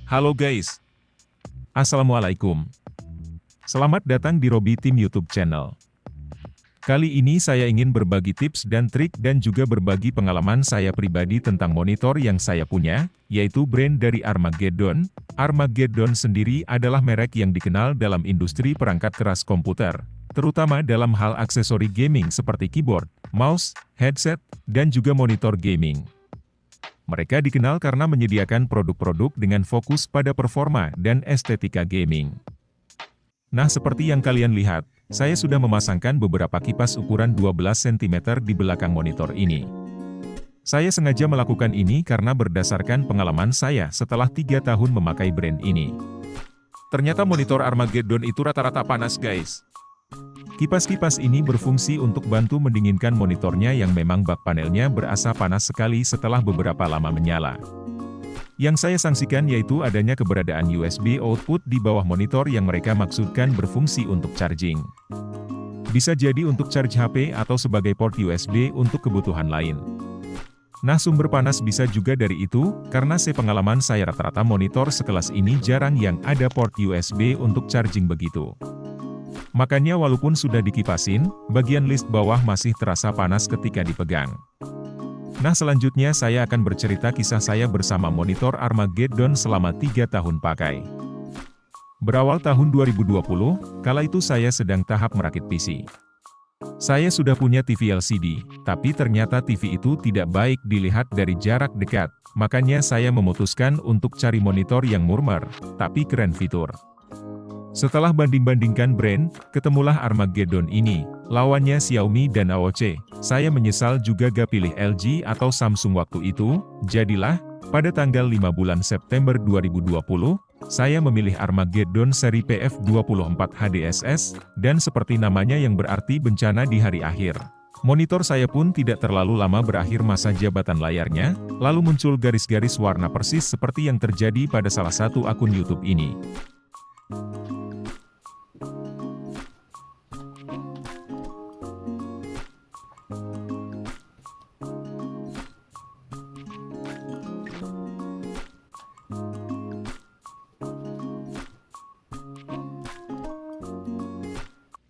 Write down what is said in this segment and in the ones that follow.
Halo guys. Assalamualaikum. Selamat datang di Robby Team YouTube channel. Kali ini saya ingin berbagi tips dan trik dan juga berbagi pengalaman saya pribadi tentang monitor yang saya punya, yaitu brand dari Armageddon. Armageddon sendiri adalah merek yang dikenal dalam industri perangkat keras komputer, terutama dalam hal aksesori gaming seperti keyboard, mouse, headset, dan juga monitor gaming. Mereka dikenal karena menyediakan produk-produk dengan fokus pada performa dan estetika gaming. Nah, seperti yang kalian lihat, saya sudah memasangkan beberapa kipas ukuran 12 cm di belakang monitor ini. Saya sengaja melakukan ini karena berdasarkan pengalaman saya setelah 3 tahun memakai brand ini. Ternyata monitor Armageddon itu rata-rata panas guys. Kipas-kipas ini berfungsi untuk bantu mendinginkan monitornya yang memang bak panelnya berasa panas sekali setelah beberapa lama menyala. Yang saya sangsikan yaitu adanya keberadaan USB output di bawah monitor yang mereka maksudkan berfungsi untuk charging. Bisa jadi untuk charge HP atau sebagai port USB untuk kebutuhan lain. Nah, sumber panas bisa juga dari itu, karena sepengalaman saya rata-rata monitor sekelas ini jarang yang ada port USB untuk charging begitu. Makanya walaupun sudah dikipasin, bagian list bawah masih terasa panas ketika dipegang. Nah, selanjutnya saya akan bercerita kisah saya bersama monitor Armageddon selama 3 tahun pakai. Berawal tahun 2020, kala itu saya sedang tahap merakit PC. Saya sudah punya TV LCD, tapi ternyata TV itu tidak baik dilihat dari jarak dekat, makanya saya memutuskan untuk cari monitor yang murmer, tapi keren fitur. Setelah banding-bandingkan brand, ketemulah Armageddon ini, lawannya Xiaomi dan AOC. Saya menyesal juga gak pilih LG atau Samsung waktu itu, jadilah, pada tanggal 5 bulan September 2020, saya memilih Armageddon seri PF24 HDSS, dan seperti namanya yang berarti bencana di hari akhir. Monitor saya pun tidak terlalu lama berakhir masa jabatan layarnya, lalu muncul garis-garis warna persis seperti yang terjadi pada salah satu akun YouTube ini.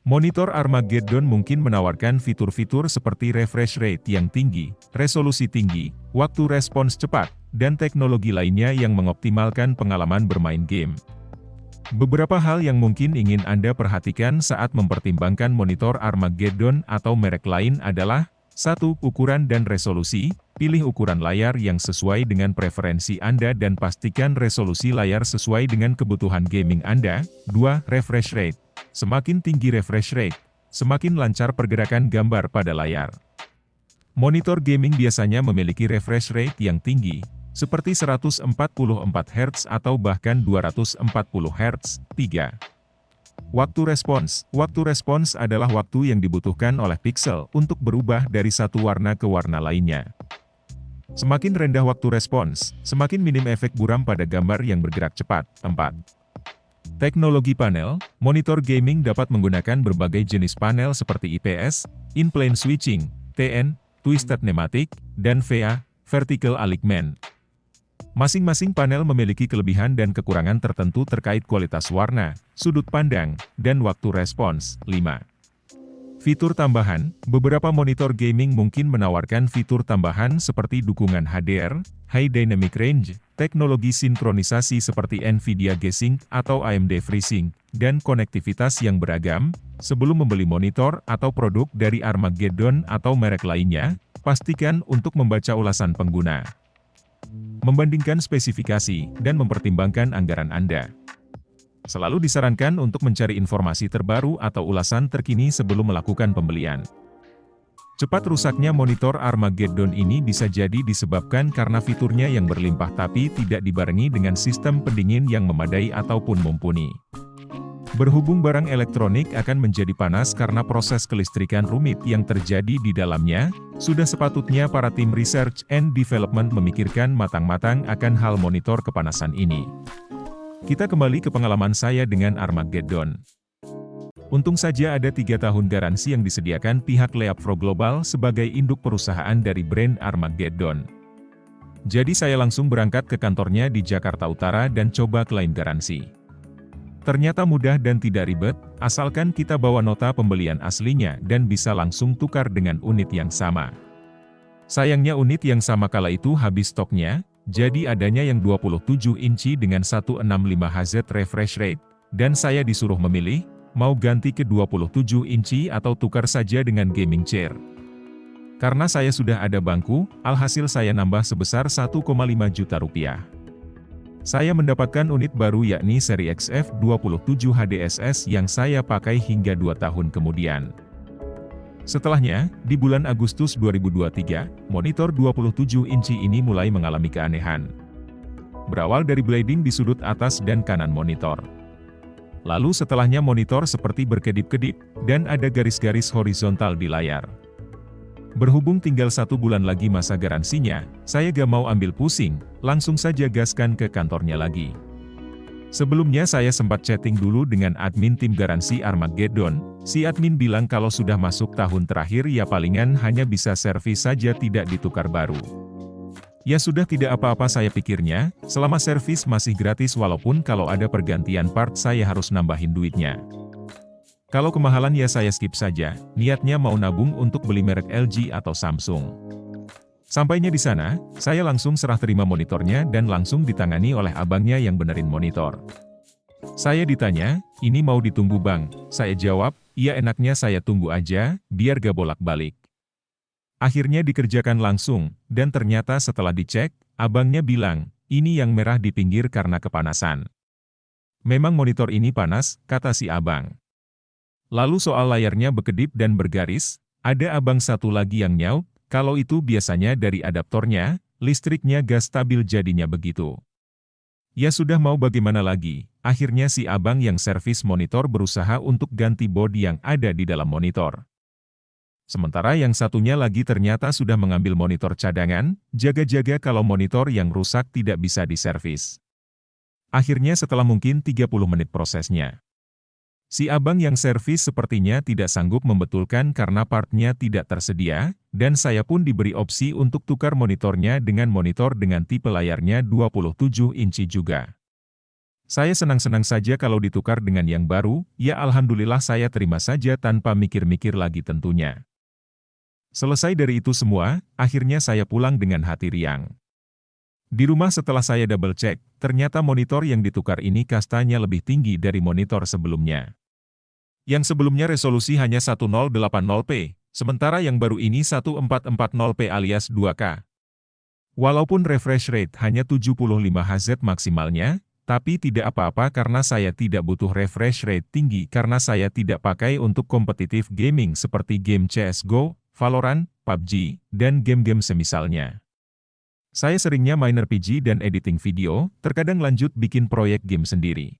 Monitor Armageddon mungkin menawarkan fitur-fitur seperti refresh rate yang tinggi, resolusi tinggi, waktu respons cepat, dan teknologi lainnya yang mengoptimalkan pengalaman bermain game. Beberapa hal yang mungkin ingin Anda perhatikan saat mempertimbangkan monitor Armageddon atau merek lain adalah: 1. Ukuran dan resolusi. Pilih ukuran layar yang sesuai dengan preferensi Anda dan pastikan resolusi layar sesuai dengan kebutuhan gaming Anda. 2. Refresh rate. Semakin tinggi refresh rate, semakin lancar pergerakan gambar pada layar. Monitor gaming biasanya memiliki refresh rate yang tinggi, seperti 144 Hz atau bahkan 240 Hz. 3. Waktu respons. Waktu respons adalah waktu yang dibutuhkan oleh piksel untuk berubah dari satu warna ke warna lainnya. Semakin rendah waktu respons, semakin minim efek buram pada gambar yang bergerak cepat. 4. Teknologi panel. Monitor gaming dapat menggunakan berbagai jenis panel seperti IPS, in-plane switching, TN, twisted pneumatic, dan VA, vertical alignment. Masing-masing panel memiliki kelebihan dan kekurangan tertentu terkait kualitas warna, sudut pandang, dan waktu respons. 5. Fitur tambahan. Beberapa monitor gaming mungkin menawarkan fitur tambahan seperti dukungan HDR, High Dynamic Range, teknologi sinkronisasi seperti NVIDIA G-Sync atau AMD FreeSync, dan konektivitas yang beragam. Sebelum membeli monitor atau produk dari Armageddon atau merek lainnya, pastikan untuk membaca ulasan pengguna, membandingkan spesifikasi, dan mempertimbangkan anggaran Anda. Selalu disarankan untuk mencari informasi terbaru atau ulasan terkini sebelum melakukan pembelian. Cepat rusaknya monitor Armageddon ini bisa jadi disebabkan karena fiturnya yang berlimpah tapi tidak dibarengi dengan sistem pendingin yang memadai ataupun mumpuni. Berhubung barang elektronik akan menjadi panas karena proses kelistrikan rumit yang terjadi di dalamnya, sudah sepatutnya para tim research and development memikirkan matang-matang akan hal monitor kepanasan ini. Kita kembali ke pengalaman saya dengan Armageddon. Untung saja ada 3 tahun garansi yang disediakan pihak Leapfro Global sebagai induk perusahaan dari brand Armageddon. Jadi saya langsung berangkat ke kantornya di Jakarta Utara dan coba klaim garansi. Ternyata mudah dan tidak ribet, asalkan kita bawa nota pembelian aslinya dan bisa langsung tukar dengan unit yang sama. Sayangnya unit yang sama kala itu habis stoknya, jadi adanya yang 27 inci dengan 165 Hz refresh rate, dan saya disuruh memilih, mau ganti ke 27 inci atau tukar saja dengan gaming chair. Karena saya sudah ada bangku, alhasil saya nambah sebesar 1,5 juta rupiah. Saya mendapatkan unit baru yakni seri XF27 HDSS yang saya pakai hingga 2 tahun kemudian. Setelahnya, di bulan Agustus 2023, monitor 27 inci ini mulai mengalami keanehan. Berawal dari blading di sudut atas dan kanan monitor. Lalu setelahnya monitor seperti berkedip-kedip, dan ada garis-garis horizontal di layar. Berhubung tinggal 1 bulan lagi masa garansinya, saya gak mau ambil pusing, langsung saja gaskan ke kantornya lagi. Sebelumnya saya sempat chatting dulu dengan admin tim garansi Armageddon, si admin bilang kalau sudah masuk tahun terakhir ya palingan hanya bisa servis saja tidak ditukar baru. Ya sudah tidak apa-apa saya pikirnya, selama servis masih gratis walaupun kalau ada pergantian part saya harus nambahin duitnya. Kalau kemahalan ya saya skip saja, niatnya mau nabung untuk beli merek LG atau Samsung. Sampainya di sana, saya langsung serah terima monitornya dan langsung ditangani oleh abangnya yang benerin monitor. Saya ditanya, ini mau ditunggu bang? Saya jawab, iya enaknya saya tunggu aja, biar gak bolak-balik. Akhirnya dikerjakan langsung, dan ternyata setelah dicek, abangnya bilang, ini yang merah di pinggir karena kepanasan. Memang monitor ini panas, kata si abang. Lalu soal layarnya berkedip dan bergaris, ada abang satu lagi yang nyaut, kalau itu biasanya dari adaptornya, listriknya gak stabil jadinya begitu. Ya sudah mau bagaimana lagi, akhirnya si abang yang servis monitor berusaha untuk ganti board yang ada di dalam monitor. Sementara yang satunya lagi ternyata sudah mengambil monitor cadangan, jaga-jaga kalau monitor yang rusak tidak bisa diservis. Akhirnya setelah mungkin 30 menit prosesnya. Si abang yang servis sepertinya tidak sanggup membetulkan karena partnya tidak tersedia, dan saya pun diberi opsi untuk tukar monitornya dengan monitor dengan tipe layarnya 27 inci juga. Saya senang-senang saja kalau ditukar dengan yang baru, ya alhamdulillah saya terima saja tanpa mikir-mikir lagi tentunya. Selesai dari itu semua, akhirnya saya pulang dengan hati riang. Di rumah setelah saya double check, ternyata monitor yang ditukar ini kastanya lebih tinggi dari monitor sebelumnya. Yang sebelumnya resolusi hanya 1080p, sementara yang baru ini 1440p alias 2K. Walaupun refresh rate hanya 75 Hz maksimalnya, tapi tidak apa-apa karena saya tidak butuh refresh rate tinggi karena saya tidak pakai untuk kompetitif gaming seperti game CSGO, Valorant, PUBG, dan game-game semisalnya. Saya seringnya main RPG dan editing video, terkadang lanjut bikin proyek game sendiri.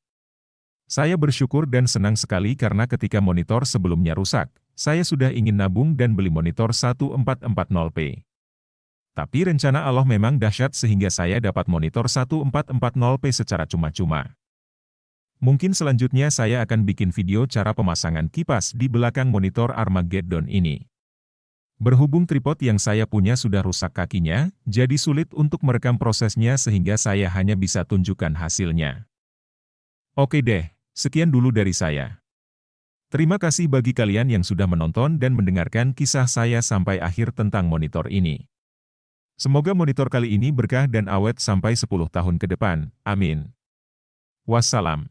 Saya bersyukur dan senang sekali karena ketika monitor sebelumnya rusak, saya sudah ingin nabung dan beli monitor 1440p. Tapi rencana Allah memang dahsyat sehingga saya dapat monitor 1440p secara cuma-cuma. Mungkin selanjutnya saya akan bikin video cara pemasangan kipas di belakang monitor Armageddon ini. Berhubung tripod yang saya punya sudah rusak kakinya, jadi sulit untuk merekam prosesnya sehingga saya hanya bisa tunjukkan hasilnya. Oke deh, sekian dulu dari saya. Terima kasih bagi kalian yang sudah menonton dan mendengarkan kisah saya sampai akhir tentang monitor ini. Semoga monitor kali ini berkah dan awet sampai 10 tahun ke depan, amin. Wassalam.